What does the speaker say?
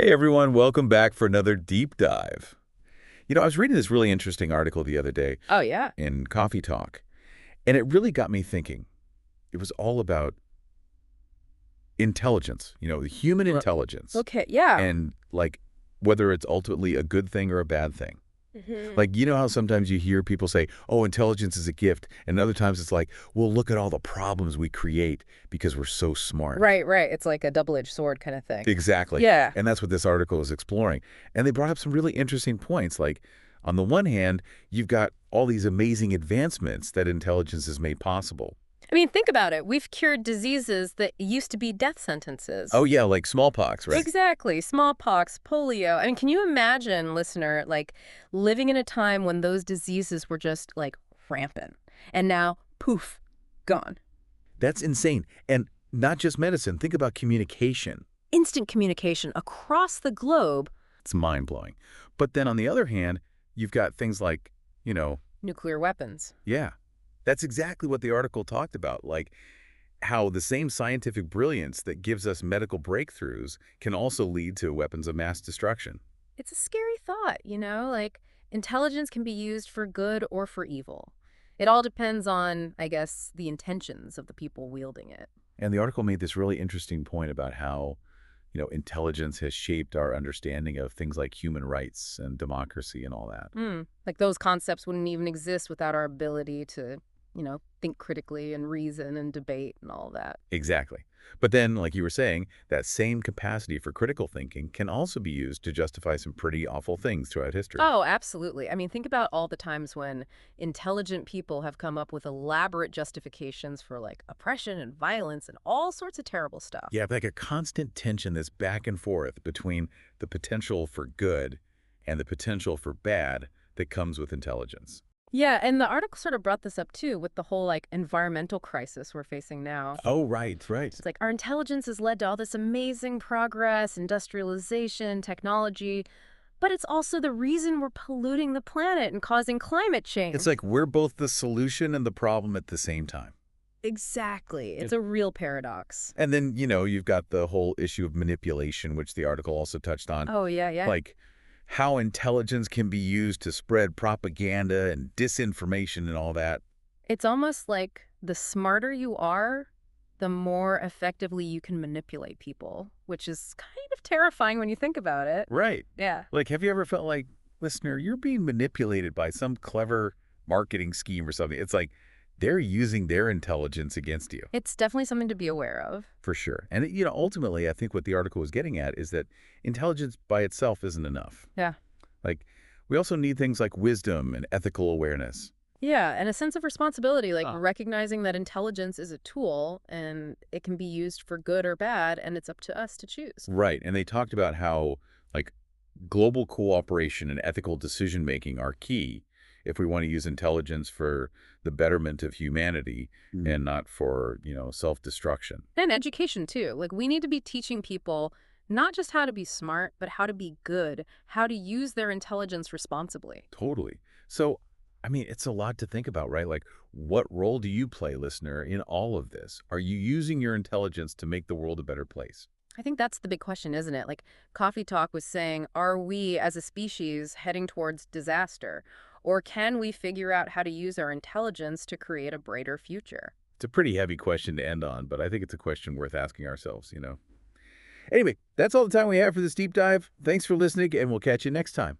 Hey everyone, welcome back for another deep dive. I was reading this really interesting article the other day Oh, yeah. in Coffee Talk, and it really got me thinking. It was all about intelligence, the human Well, intelligence, okay, yeah. and like whether it's ultimately a good thing or a bad thing. Mhm. Like, you know how sometimes you hear people say, oh, intelligence is a gift, and other times it's like, well, look at all the problems we create because we're so smart. Right, right. It's like a double-edged sword kind of thing. Exactly. Yeah. And that's what this article is exploring. And they brought up some really interesting points. Like, on the one hand, you've got all these amazing advancements that intelligence has made possible. I mean, think about it. We've cured diseases that used to be death sentences. Oh, yeah, like smallpox, right? Exactly. Smallpox, polio. I mean, can you imagine, listener, like living in a time when those diseases were just like rampant and now, poof, gone. That's insane. And not just medicine. Think about communication. Instant communication across the globe. It's mind-blowing. But then on the other hand, you've got things like, you know, Nuclear weapons. yeah, that's exactly what the article talked about. Like, how the same scientific brilliance that gives us medical breakthroughs can also lead to weapons of mass destruction. It's a scary thought, like intelligence can be used for good or for evil. It all depends on, I guess, the intentions of the people wielding it. And the article made this really interesting point about how, intelligence has shaped our understanding of things like human rights and democracy and all that. Like those concepts wouldn't even exist without our ability to, think critically and reason and debate and all that. Exactly. But then, like you were saying, that same capacity for critical thinking can also be used to justify some pretty awful things throughout history. Oh, absolutely. I mean, think about all the times when intelligent people have come up with elaborate justifications for like oppression and violence and all sorts of terrible stuff. Yeah, like a constant tension that's back and forth between the potential for good and the potential for bad that comes with intelligence. Yeah, and the article sort of brought this up too with the whole like environmental crisis we're facing now. Oh, right, right. It's like our intelligence has led to all this amazing progress, industrialization, technology, but it's also the reason we're polluting the planet and causing climate It's change. like we're both the solution and the problem at the same time. Exactly. It's a real paradox. And then, you've got the whole issue of manipulation, which the article also touched on. Oh, yeah, yeah. Like how intelligence can be used to spread propaganda and disinformation and all that. It's almost like the smarter you are, the more effectively you can manipulate people, which is kind of terrifying when you think about it. Right. Yeah. Like, have you ever felt like, listener, you're being manipulated by some clever marketing scheme or something? It's like they're using their intelligence against you, It's definitely something to be aware of. for sure. And, ultimately, I think what the article was getting at is that intelligence by itself isn't enough. Yeah. Like, we also need things like wisdom and ethical awareness. Yeah, and a sense of responsibility, like Ah. recognizing that intelligence is a tool and it can be used for good or bad, and it's up to us to choose. Right. And they talked about how, like, global cooperation and ethical decision-making are key if we want to use intelligence for the betterment of humanity and not for, self-destruction. And education, too. Like, we need to be teaching people not just how to be smart, but how to be good, how to use their intelligence responsibly. Totally. So, I mean, it's a lot to think about, right? Like, what role do you play, listener, in all of this? Are you using your intelligence to make the world a better place? I think that's the big question, isn't it? Like, Coffee Talk was saying, are we as a species heading towards disaster? Or can we figure out how to use our intelligence to create a brighter future? It's a pretty heavy question to end on, but I think it's a question worth asking ourselves. Anyway, that's all the time we have for this deep dive. Thanks for listening, and we'll catch you next time.